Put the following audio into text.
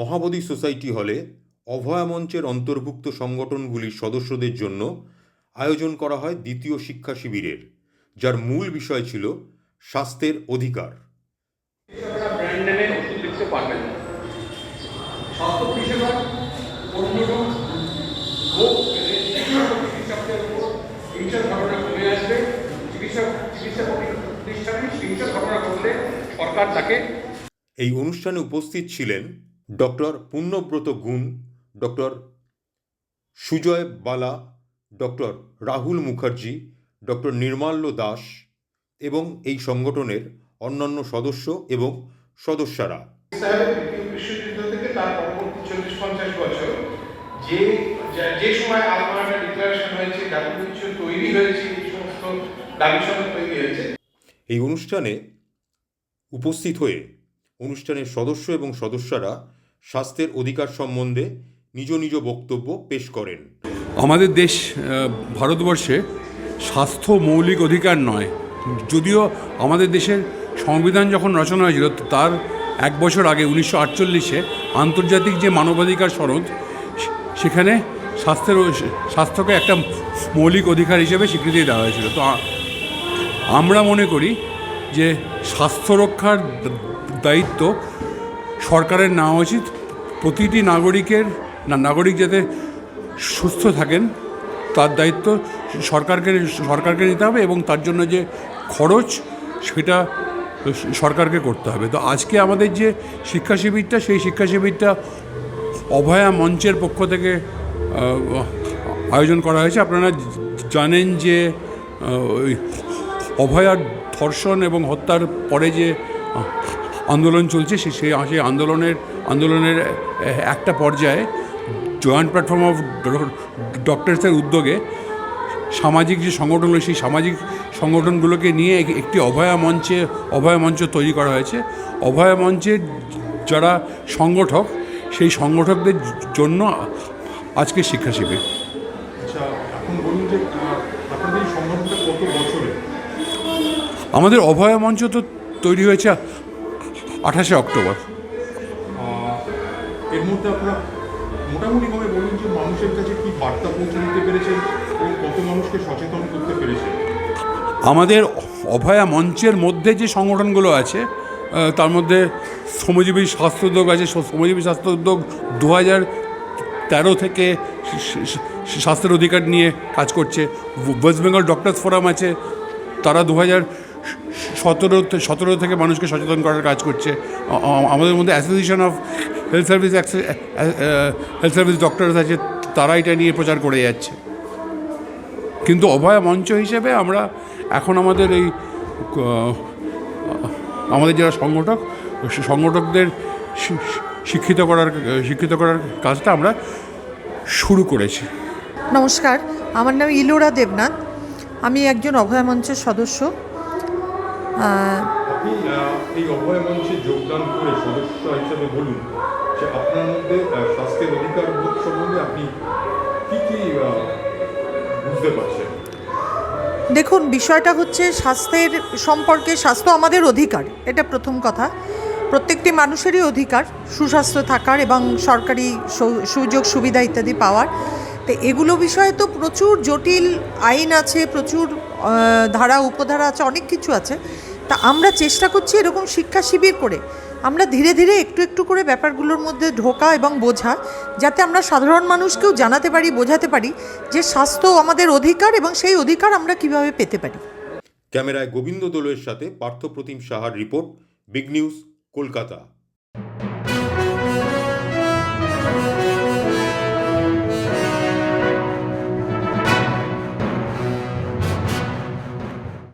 Mahabodhi society হলে অভয়া মঞ্চের অন্তর্ভুক্ত সংগঠনগুলির সদস্যদের জন্য আয়োজন করা হয় দ্বিতীয় শিক্ষা শিবিরের, যার মূল বিষয় ছিল স্বাস্থ্যের অধিকার। এই অনুষ্ঠানে উপস্থিত ছিলেন ডক্টর পুণ্যব্রত গুণ, ডক্টর সুজয় বালা, ডক্টর রাহুল মুখার্জি, ডক্টর নির্মাল্য দাস এবং এই সংগঠনের অন্যান্য সদস্য এবং সদস্যরা। বিশ্বযুদ্ধ থেকে তার পরবর্তী 40-50 বছর যে সময় আলমানা ডিক্লারেশন হয়েছে, ডাব্লিউএইচও তৈরি হয়েছে, এই সমস্ত দাবি সনদ তৈরি হয়েছে। এই অনুষ্ঠানে উপস্থিত হয়ে অনুষ্ঠানের সদস্য এবং সদস্যরা স্বাস্থ্যের অধিকার সম্বন্ধে নিজ নিজ বক্তব্য পেশ করেন। আমাদের দেশ ভারতবর্ষে স্বাস্থ্য মৌলিক অধিকার নয়, যদিও আমাদের দেশের সংবিধান যখন রচনা হয়েছিল তার 1 বছর আগে 1948-এ আন্তর্জাতিক যে মানবাধিকার সনদ, সেখানে স্বাস্থ্যকে একটা মৌলিক অধিকার হিসেবে স্বীকৃতি দেওয়া হয়েছিল। তো আমরা মনে করি যে স্বাস্থ্য রক্ষার দায়িত্ব সরকারের নেওয়া উচিত। প্রতিটি নাগরিক যাতে সুস্থ থাকেন তার দায়িত্ব সরকারকে নিতে হবে, এবং তার জন্য যে খরচ সেটা সরকারকে করতে হবে। তো আজকে আমাদের যে শিক্ষা শিবিরটা, সেই শিক্ষা শিবিরটা অভয়া মঞ্চের পক্ষ থেকে আয়োজন করা হয়েছে। আপনারা জানেন যে অভয়ার ধর্ষণ এবং হত্যার পরে যে আন্দোলন চলছে, সেই আন্দোলনের একটা পর্যায়ে জয়েন্ট প্ল্যাটফর্ম অফ ডক্টরসের উদ্যোগে সামাজিক যে সংগঠনগুলো, সেই সামাজিক সংগঠনগুলোকে নিয়ে একটি অভয়া মঞ্চ তৈরি করা হয়েছে। অভয়া মঞ্চের যারা সংগঠক, সেই সংগঠকদের জন্য আজকে শিক্ষা শিবির। আমাদের অভয়া মঞ্চ তো তৈরি হয়েছে 28শে অক্টোবর। এর মধ্যে আপনারা মোটামুটিভাবে বলুন যে মানুষের কাছে কি বার্তা পৌঁছে দিতে পেরেছেন এবং কত মানুষকে সচেতন করতে পেরেছেন? আমাদের অভয়া মঞ্চের মধ্যে যে সংগঠনগুলো আছে তার মধ্যে শ্রমজীবী স্বাস্থ্য উদ্যোগ আছে। শ্রমজীবী স্বাস্থ্য উদ্যোগ 2013 থেকে স্বাস্থ্যের অধিকার নিয়ে কাজ করছে। ওয়েস্ট বেঙ্গল ডক্টরস ফোরাম আছে, তারা 2017 থেকে মানুষকে সচেতন করার কাজ করছে। আমাদের মধ্যে association of health service doctors আছে, তারা এটা নিয়ে প্রচার করে যাচ্ছে। কিন্তু অভয়া মঞ্চ হিসেবে আমরা এখন আমাদের যারা সংগঠকদের শিক্ষিত করার কাজটা আমরা শুরু করেছি। নমস্কার, আমার নাম ইলোরা দেবনাথ, আমি একজন অভয়া মঞ্চের সদস্য। আপনি এই অভয়া মঞ্চে যোগদান করে সদস্য হিসেবে বলুন যে আপনার মধ্যে স্বাস্থ্যের অধিকার বোধ সম্বন্ধে আপনি কি বুঝতে পারছেন? দেখুন, বিষয়টা হচ্ছে স্বাস্থ্যের সম্পর্কে। স্বাস্থ্য আমাদের অধিকার, এটা প্রথম কথা। প্রত্যেকটি মানুষেরই অধিকার সুস্বাস্থ্য থাকার এবং সরকারি সুযোগ সুবিধা ইত্যাদি পাওয়ার। তো এগুলো বিষয়ে তো প্রচুর জটিল আইন আছে, প্রচুর ধারা উপধারা আছে, অনেক কিছু আছে। তা আমরা চেষ্টা করছি এরকম শিক্ষা শিবির করে আমরা ধীরে ধীরে একটু করে ব্যাপারগুলোর মধ্যে ঢোকা এবং বোঝা, যাতে আমরা সাধারণ মানুষকেও জানাতে পারি, বোঝাতে পারি যে স্বাস্থ্য আমাদের অধিকার এবং সেই অধিকার আমরা কিভাবে পেতে পারি। ক্যামেরায় গোবিন্দ দোলের সাথে পার্থপ্রতিম সাহার রিপোর্ট, বিগ নিউজ, কলকাতা।